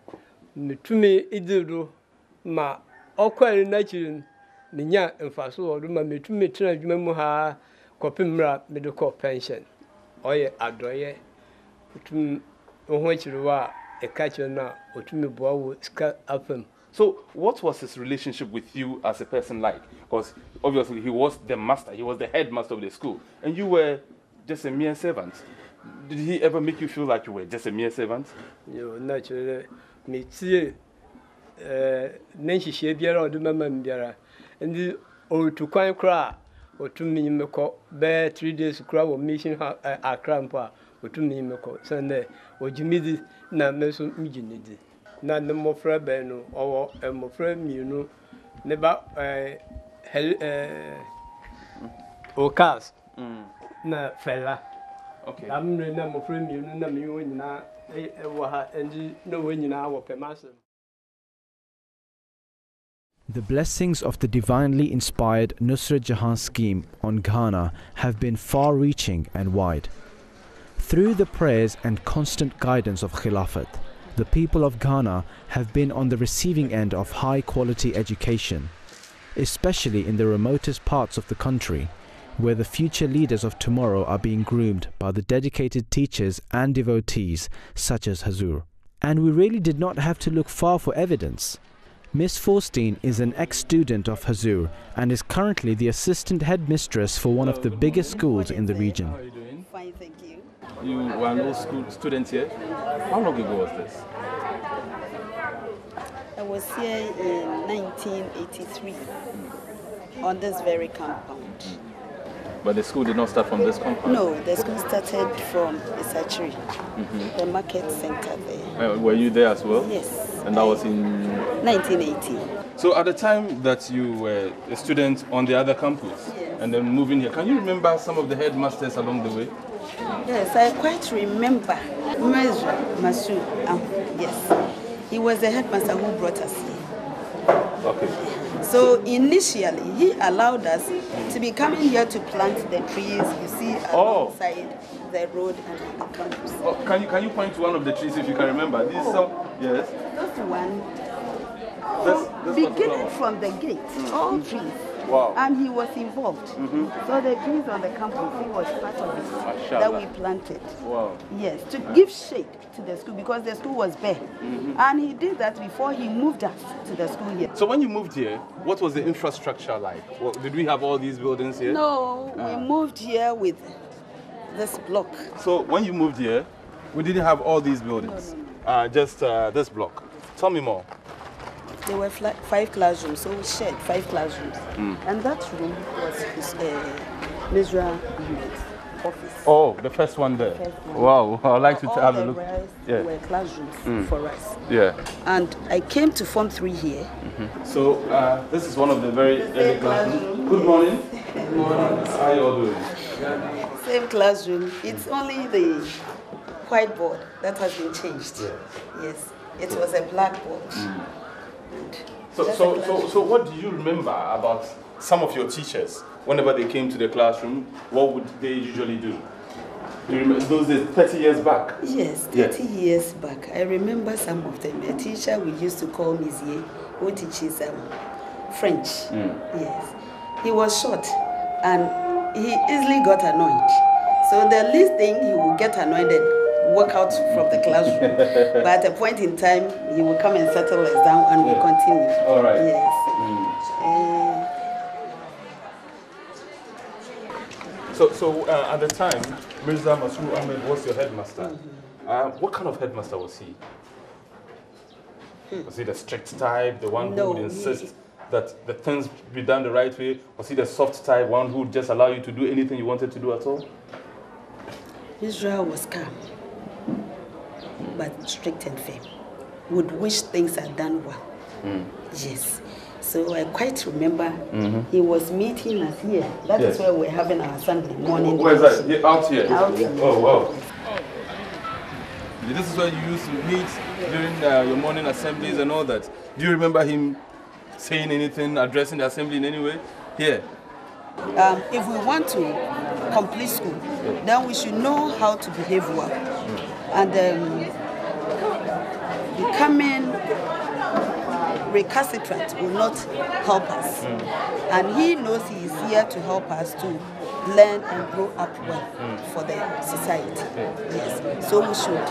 mitumi idiru ma okwari na chirin minya mfaso odu ma mitumi tena adwuma mu ha kopimra medical pension oye adoye utum ohwo chiriwa ekache na otumi boawo ska afam. So what was his relationship with you as a person like? Because obviously he was the master, he was the headmaster of the school, and you were just a mere servant. Did he ever make you feel like you were just a mere servant? Yo, naturally, me tie nenhihie biara odu mama biara. And o to kwan kra o to me meko be 3 days kra wo mission Accra mpa o to me meko Sunday o jimidi na meso mijinidi. Na the mofra beno or mofra miunu neba okas na fella. Okay. I'm na mofra miunu na miu nyina wa endi no we nyina wo pemasem. The blessings of the divinely inspired Nusrat Jahan scheme on Ghana have been far-reaching and wide. Through the prayers and constant guidance of Khilafat, the people of Ghana have been on the receiving end of high-quality education, especially in the remotest parts of the country, where the future leaders of tomorrow are being groomed by the dedicated teachers and devotees such as Hazoor. And we really did not have to look far for evidence. Miss Faustine is an ex-student of Hazoor and is currently the assistant headmistress for one of the biggest schools in the region. How are you doing? Fine, thank you. You were an old school student here? How long ago was this? I was here in 1983 on this very compound. But the school did not start from this compound? No, the school started from Isachiri, the market center there. Were you there as well? Yes. And that was in 1980. So at the time that you were a student on the other campus, yes, and then moving here, can you remember some of the headmasters along the way? Yes, I quite remember Mirza Masroor Ahmad. Yes, he was the headmaster who brought us here. Okay. So initially, he allowed us to be coming here to plant the trees you see alongside the road and the campus. Oh, can you point to one of the trees if you can remember? This is some, yes. This one. This Beginning from the gate, all trees Wow. And he was involved. So the trees on the campus, he was part of it that we planted. Wow. Yes, to give shade to the school because the school was bare. And he did that before he moved us to the school here. So when you moved here, what was the infrastructure like? Did we have all these buildings here? No, we moved here with this block. So when you moved here, we didn't have all these buildings, just this block. Tell me more. There were 5 classrooms, so we shared 5 classrooms. And that room was his Mirza Ahmad's office. Oh, the first one there. Wow, I'd like to have a look. There were classrooms for us. Yeah. And I came to Form 3 here. So this is one of the very early classrooms. Good morning. Good morning. How are you all doing? Same classroom. It's only the whiteboard that has been changed. Yes. It was a blackboard. So what do you remember about some of your teachers? Whenever they came to the classroom, what would they usually do? Do you remember those days, 30 years back? Yes, 30 years back. I remember some of them. A teacher we used to call Mizier, who teaches French. Yes. He was short and he easily got annoyed. So the least thing, he would get annoyed and walk out from the classroom. But at a point in time, he will come and settle us down and we continue. All right. Yes. So at the time, Mirza Masroor Ahmad was your headmaster. What kind of headmaster was he? Was he the strict type, the one who would insist that the things be done the right way? Was he the soft type, one who would just allow you to do anything you wanted to do at all? Israel was calm, but strict and firm. Would wish things are done well. Yes. So I quite remember he was meeting us here. That is where we're having our Sunday morning. Where is that? Yeah, out here? Out here. Oh, wow. This is where you used to meet during your morning assemblies and all that. Do you remember him saying anything, addressing the assembly in any way? Here. If we want to complete school, then we should know how to behave well. And becoming recalcitrant will not help us. And he knows he is here to help us to learn and grow up well for the society. Yes. So we should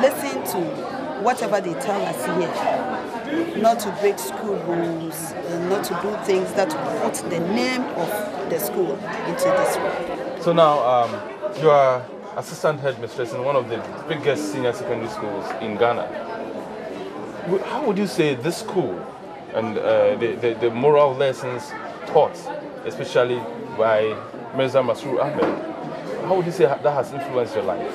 listen to whatever they tell us here, not to break school rules, and not to do things that will put the name of the school into disrepute. So now you are assistant headmistress in one of the biggest senior secondary schools in Ghana. How would you say this school and the moral lessons taught, especially by Mirza Masroor Ahmad, how would you say that has influenced your life?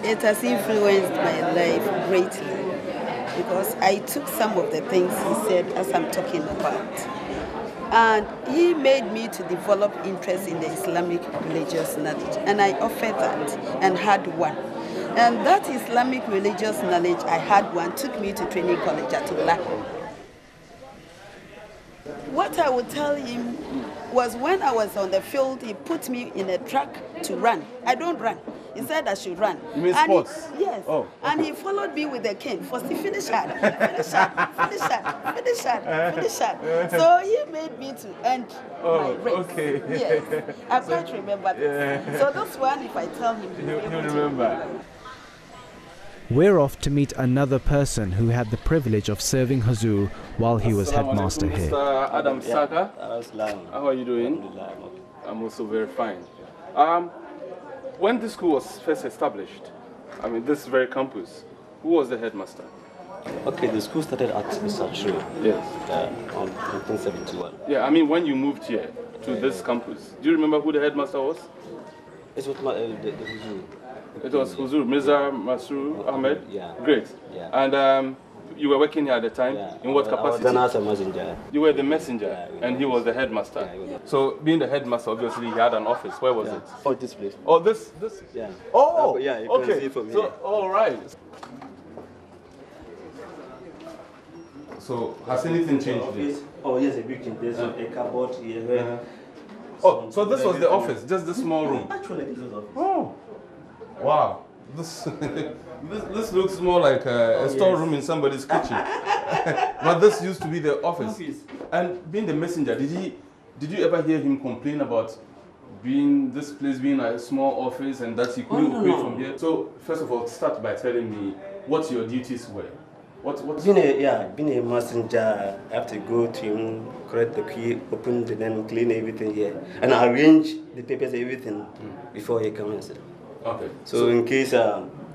It has influenced my life greatly because I took some of the things he said as I'm talking about. And he made me to develop interest in the Islamic religious knowledge. And I offered that and had one. And that Islamic religious knowledge, I had one, took me to training college at Ula. What I would tell him was when I was on the field, he put me in a track to run. I don't run. He said I should run. You mean sports? Yes. Oh, okay. And he followed me with a cane. First, he finish hard, finish hard, finish hard, finish hard, finish hard. So he made me to end my race. Okay. Yes. I quite remember this. So this one, if I tell him, he'll remember. We're off to meet another person who had the privilege of serving Hazoor while he was headmaster here. Mr. Adam Saka, how are you doing? I'm also very fine. When this school was first established, I mean this very campus, who was the headmaster? Okay, the school started at Mr. Tree. Yes. On 1971. Yeah, I mean when you moved here to this campus, do you remember who the headmaster was? It was the Hazoor. It was Hazoor, Mirza Masroor Ahmad? Yeah. Great. Yeah. And you were working here at the time? Yeah. In what capacity? I was a messenger. You were the messenger, and he was the headmaster. Yeah, so being the headmaster, obviously he had an office. Where was it? Oh, this place. Oh, this? Yeah. Oh, yeah, you okay. can see from here. So, all right. So has anything changed this? Oh, yes, a big change. There's a cupboard here. Oh, so this was the office, just the small room? Actually, this was the office. Oh. Wow. This This looks more like a storeroom in somebody's kitchen. But this used to be the office. And being the messenger, did you ever hear him complain about this place being a small office and that he couldn't operate from here? So first of all, start by telling me what your duties were. Being a messenger, I have to go to him, correct the key, open the name, clean everything here, and arrange the papers, everything before he comes. Okay. So in case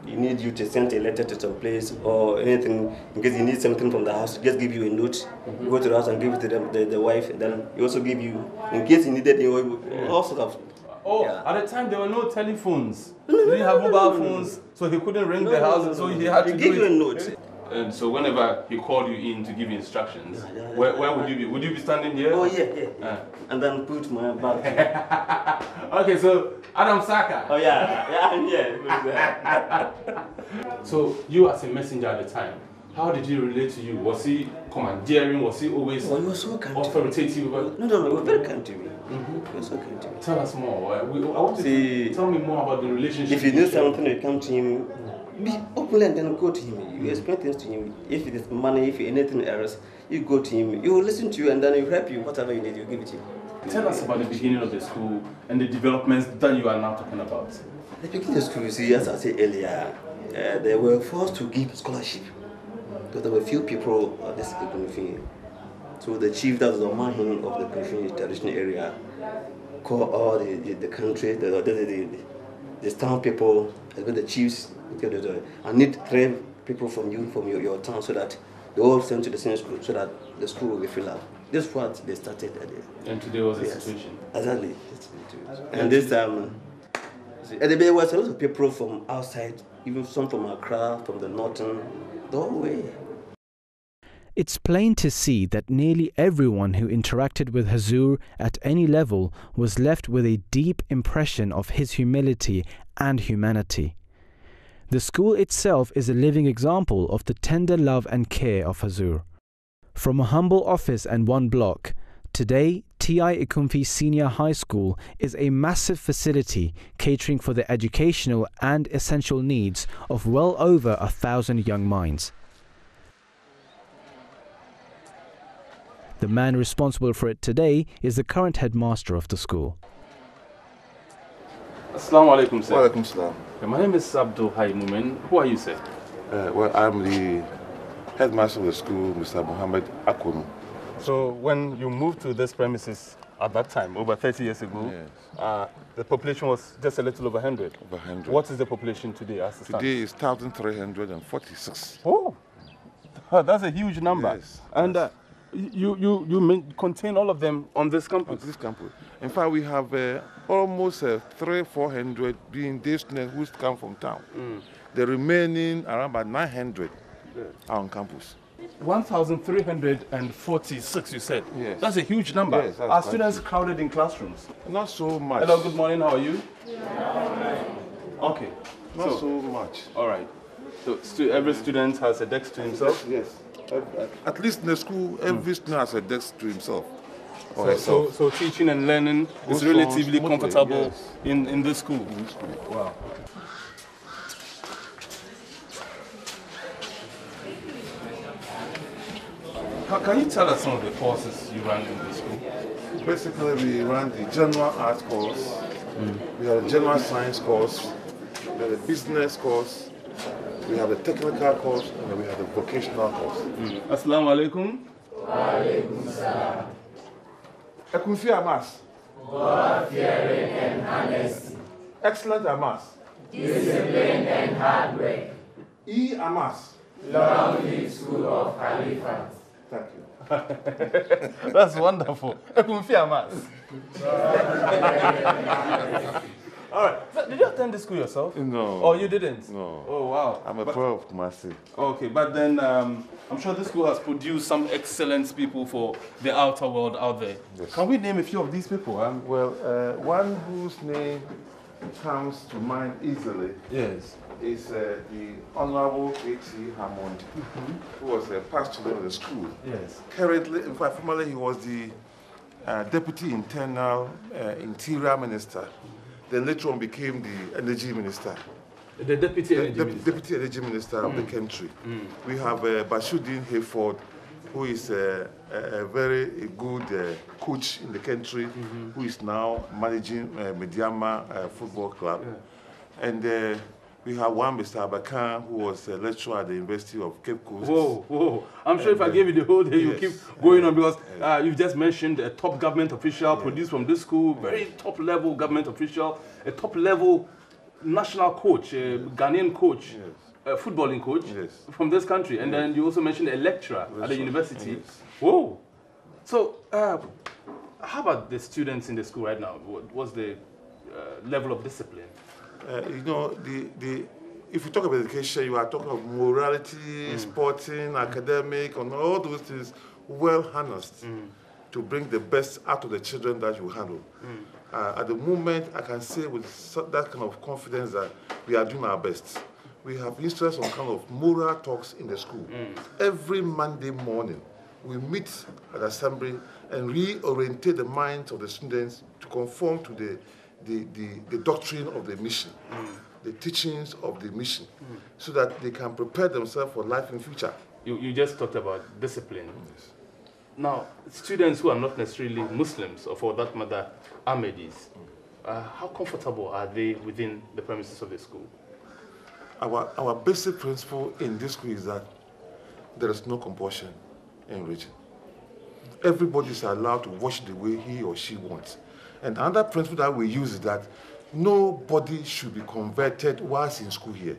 he needs you to send a letter to some place or anything, in case he needs something from the house, just give you a note. You go to the house and give it to the wife, and then he also give you, in case he needed all sorts of. At the time there were no telephones. He didn't have mobile phones, so he couldn't ring the house, so he had to give you a note. And so whenever he called you in to give you instructions, where would you be? Would you be standing here? Oh yeah. And then put my back. Okay, so Adam Saka. Oh yeah, I'm here. So you as a messenger at the time, how did he relate to you? Was he commandeering? Was he always he was so kind authoritative? No, he was very kind to me. He was so kind to me. Tell us more. I want you to tell me more about the relationship. If you need something, you come to him. Be open and then go to him. You explain things to him. If it is money, if anything else, you go to him. He will listen to you and then he will help you. Whatever you need, you give it to him. Tell us about the beginning of the school and the developments that you are now talking about. The beginning of the school, you see, as I said earlier, they were forced to give scholarship because there were few people of this community. So the chief, that was the man of the community traditional area, called all the country, the town people, and the chiefs. I need 3 people from your town so that they all sent to the same school so that the school will be filled up. This is what they started. And today was the situation. Exactly. And this time, there was a lot of people from outside, even some from Accra, from the northern, the whole way. It's plain to see that nearly everyone who interacted with Hazoor at any level was left with a deep impression of his humility and humanity. The school itself is a living example of the tender love and care of Hazoor. From a humble office and 1 block, today T.I. Ikumfi Senior High School is a massive facility catering for the educational and essential needs of well over 1,000 young minds. The man responsible for it today is the current headmaster of the school. Assalamu alaikum, sir. Wa alaikum salam. My name is Abdul Hai Mumin. Who are you, sir? Well, I'm the headmaster of the school, Mr. Muhammad Akwunu. So when you moved to this premises at that time, over 30 years ago, yes, the population was just a little over 100. Over 100. What is the population today as it stands? Today is 1,346. Oh, that's a huge number. Yes. And you contain all of them on this campus? On this campus. In fact, we have almost 300-400 being day students who come from town. The remaining around about 900 are on campus. 1,346, you said? Yes. That's a huge number. Yes, are students crowded in classrooms? Not so much. Hello, good morning, how are you? Okay. Not so much. All right. So every student has a desk to himself? Yes. At least in the school, every student has a desk to himself. So teaching and learning is relatively comfortable, yes, in this school? In this school. Wow. Can you tell us some of the courses you ran in the school? Basically, we ran the general art course, we have a general science course, we have a business course, we have a technical course, and we have a vocational course. Assalamu alaikum. Wa alaikum salam. Ekunfi Amas. God-fearing and honesty. Excellent Amas. Discipline and hard work. E. Amas. Long live School of Khalifa. Thank you. That's wonderful. Ekunfi Amas. All right. So did you attend the school yourself? No. Oh, you didn't? No. Oh, wow. I'm a pro of Kumasi. Okay, but then I'm sure this school has produced some excellent people for the outer world out there. Yes. Can we name a few of these people? Well, one whose name comes to mind easily, yes, is the Honorable A.T. Hammond, who was a past student of the school. Yes. Currently, in fact, formerly he was the Deputy Interior Minister. Then later on became the Energy Minister. The Deputy Energy Minister. Deputy Energy Minister of the country. We have Bashuddin Hayford, who is a very good coach in the country, who is now managing Mediama Football Club. Yeah. And we have one Mr. Abakan, who was a lecturer at the University of Cape Coast. Whoa. I'm sure if I gave you the whole day, you keep going on, because you've just mentioned a top government official produced from this school, very top level government official, a top level national coach, a Ghanaian coach, a footballing coach from this country. And then you also mentioned a lecturer at the university. Whoa. So, how about the students in the school right now? What's the level of discipline? You know, if you talk about education, you are talking about morality, sporting, academic, and all those things well harnessed to bring the best out of the children that you handle. At the moment, I can say with that kind of confidence that we are doing our best. We have instruments on kind of moral talks in the school. Every Monday morning, we meet at assembly and reorientate the minds of the students to conform to the doctrine of the mission, the teachings of the mission, so that they can prepare themselves for life in the future. You just talked about discipline. Now, students who are not necessarily Muslims, or for that matter, Ahmadis, how comfortable are they within the premises of the school? Our basic principle in this school is that there is no compulsion in religion. Everybody is allowed to worship the way he or she wants. And another principle that we use is that nobody should be converted whilst in school here.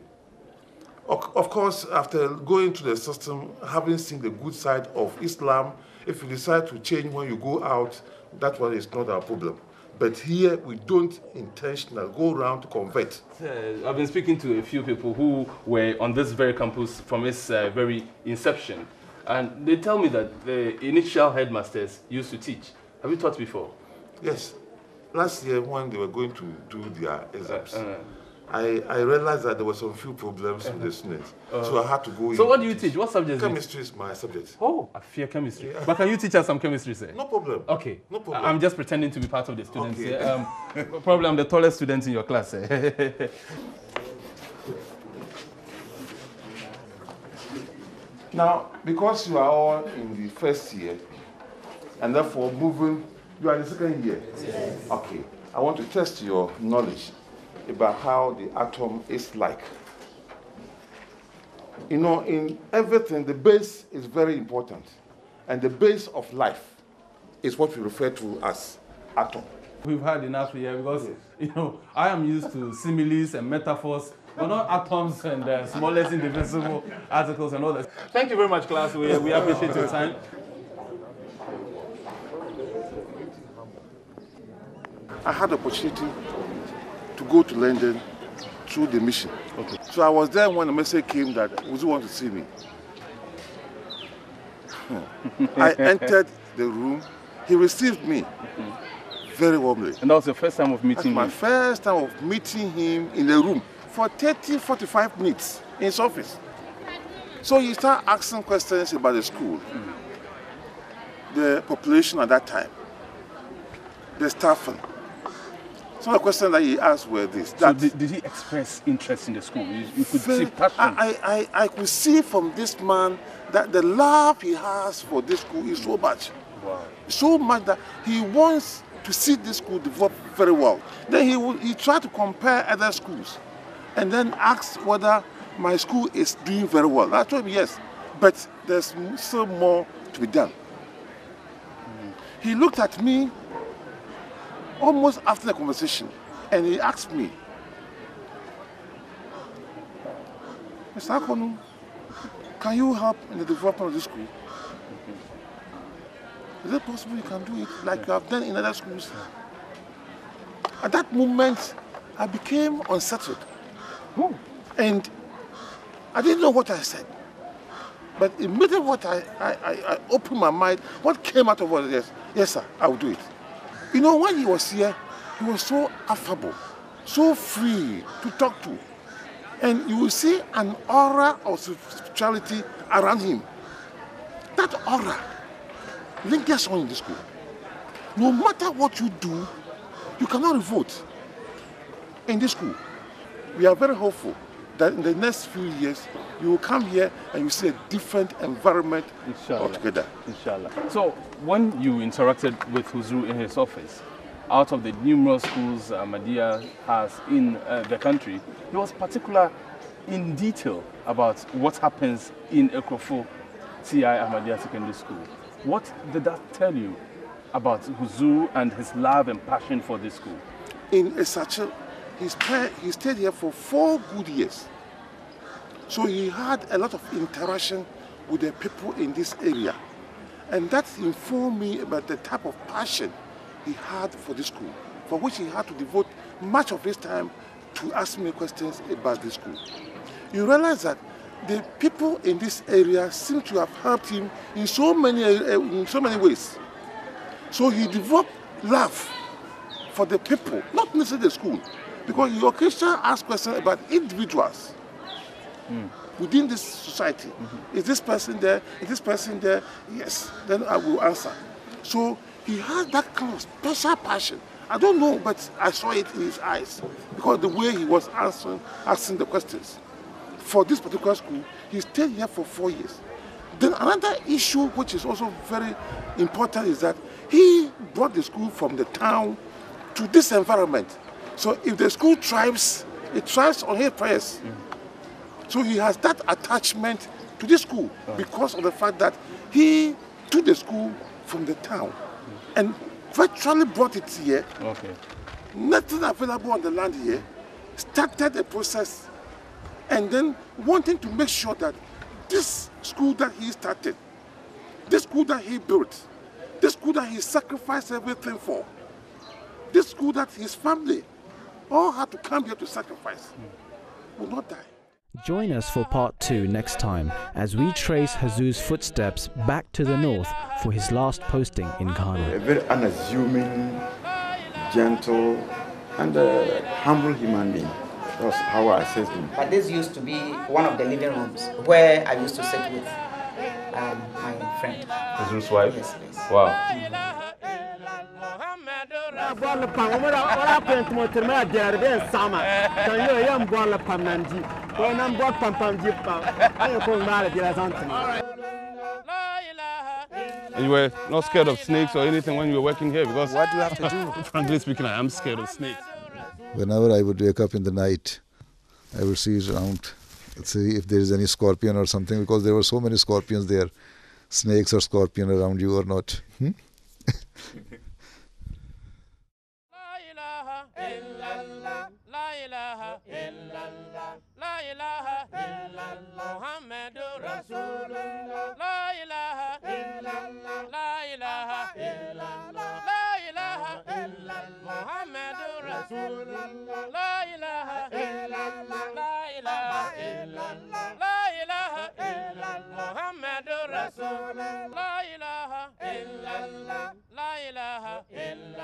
Of course, after going through the system, having seen the good side of Islam, if you decide to change when you go out, that one is not our problem. But here, we don't intentionally go around to convert. I've been speaking to a few people who were on this very campus from its very inception. And they tell me that the initial headmasters used to teach. Have you taught before? Yes. Last year, when they were going to do their exams, I realized that there were some few problems with the students. So I had to go in. So what do you teach? What subjects? Chemistry is my subject. Oh, I fear chemistry. Yeah. But can you teach us some chemistry, sir? No problem. Okay. No problem. I'm just pretending to be part of the students here. Probably I'm the tallest student in your class. Now, because you are all in the first year, and therefore moving, you are in the second year? Yes. Okay. I want to test your knowledge about how the atom is like. You know, in everything, the base is very important. And the base of life is what we refer to as atom. We've had enough here because, you know, I am used to similes and metaphors, but not atoms and smallest indivisible articles and all that. Thank you very much, class. We appreciate your time. I had the opportunity to go to London through the mission. Okay. So I was there when the message came that would you want to see me? I entered the room. He received me very warmly. And that was your first time of meeting him? That's my first time of meeting him in the room for 30, 45 minutes in his office. So he started asking questions about the school, the population at that time, the staffing. Some of the questions that he asked were this. So did he express interest in the school? You could see passion. I could see from this man that the love he has for this school is so much. Wow. So much that he wants to see this school develop very well. Then he tried to compare other schools and then asked whether my school is doing very well. I told him yes, but there's still more to be done. He looked at me almost after the conversation, and he asked me, Mr. Akonu, can you help in the development of this school? Is it possible you can do it like you have done in other schools? At that moment, I became unsettled. And I didn't know what I said. But immediately what I opened my mind, what came out of it was, yes sir, I will do it. You know, when he was here, he was so affable, so free to talk to. And you will see an aura of spirituality around him. That aura lingers on in this school. No matter what you do, you cannot revolt in this school. we are very hopeful that in the next few years, you will come here and you see a different environment altogether. Inshallah. So, when you interacted with Hazoor in his office, out of the numerous schools Ahmadiyya has in the country, he was particular in detail about what happens in Ekrofo TI Ahmadiyya Secondary School. What did that tell you about Hazoor and his love and passion for this school? In Esachel, he stayed here for 4 good years. So he had a lot of interaction with the people in this area. And that informed me about the type of passion he had for this school, for which he had to devote much of his time to ask me questions about this school. You realize that the people in this area seem to have helped him in so many ways. So he developed love for the people, not necessarily the school, because he occasionally asks questions about individuals within this society. Is this person there? Is this person there? Yes, then I will answer. So he had that kind of special passion. I don't know, but I saw it in his eyes because the way he was asking the questions. For this particular school, he stayed here for 4 years. Then another issue which is also very important is that he brought the school from the town to this environment. So if the school thrives, it thrives on his prayers. So he has that attachment to this school because of the fact that he took the school from the town and virtually brought it here. Nothing available on the land here, started the process, and then wanting to make sure that this school that he started, this school that he built, this school that he sacrificed everything for, this school that his family all had to come here to sacrifice, will not die. Join us for part 2 next time as we trace Hazoor's footsteps back to the north for his last posting in Ghana. A very unassuming, gentle, and humble human being. That's how I assess him. But this used to be one of the living rooms where I used to sit with my friend. Hazoor's wife? Yes, please. Wow. And you were not scared of snakes or anything when you were working here? Because what do you have to do? Frankly speaking, I am scared of snakes. Whenever I would wake up in the night, I would see around, see if there is any scorpion or something, because there were so many scorpions there. Snakes or scorpion around you or not. La ilaha illallah.